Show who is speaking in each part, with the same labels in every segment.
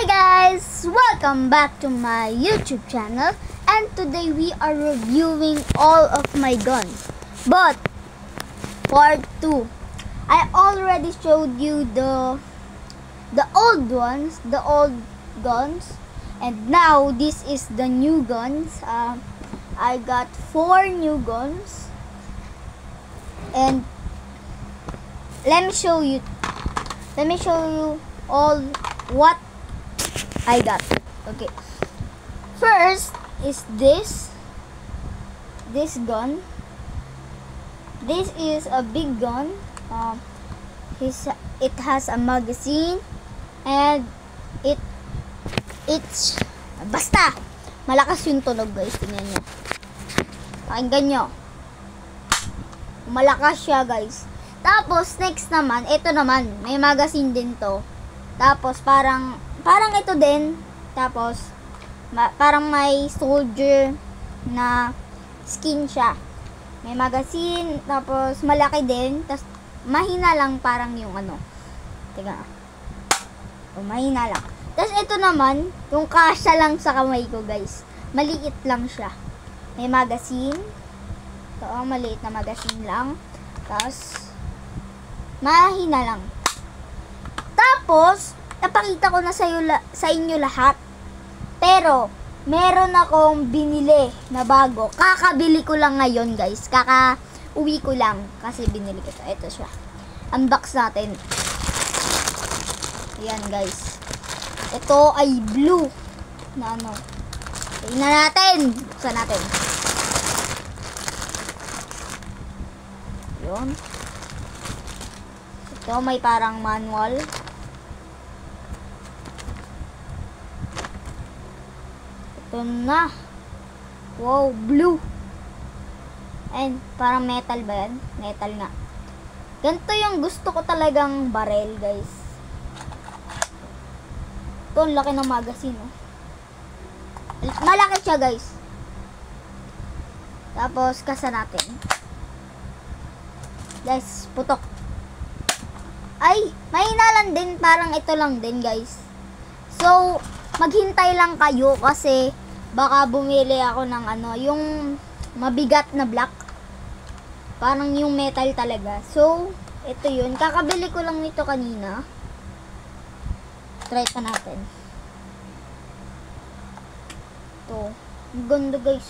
Speaker 1: Hi guys! Welcome back to my YouTube channel, and today we are reviewing all of my guns. But part 2. I already showed you the old guns, and now this is the new guns. I got 4 new guns, and let me show you all what I got. Okay, first is this gun. This is a big gun. It has a magazine, and it's basta malakas yung tunog, guys. Tingnan nyo, pakinggan nyo, malakas siya, guys. Tapos next naman, ito naman may magazine din to. Tapos parang ito din. Tapos parang may soldier na skin siya. May magazine, tapos malaki din, tapos mahina lang, parang yung ano. Teka. Mahina lang. Tapos ito naman, yung kasya lang sa kamay ko, guys. Maliit lang siya. May magazine. Ito, maliit na magazine lang. Tapos mahina lang. Tapos napakita ko na sa inyo lahat. Pero meron akong binili na bago. Kakabili ko lang ngayon, guys. Kaka-uwi ko lang kasi binili ko ito. Ito siya. Unbox natin. Ayan, guys. Ito ay blue na ano. Tingnan natin. Buksan natin. Yun. Ito may parang manual. Ito na. Wow, blue. And parang metal ba yan? Metal nga. Ganito yung gusto ko talagang barrel, guys. Ito, laki ng magazine, oh. Malaki siya, guys. Tapos, kasa natin. Guys, putok. Ay, mahina lang din. Parang ito lang din, guys. So, maghintay lang kayo kasi baka bumili ako ng ano, yung mabigat na black. Parang yung metal talaga. So, ito yun. Kakabili ko lang nito kanina. Try pa natin. Ito. Ang ganda, guys.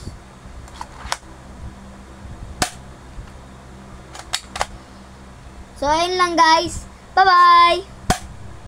Speaker 1: So, ayun lang, guys. Bye-bye!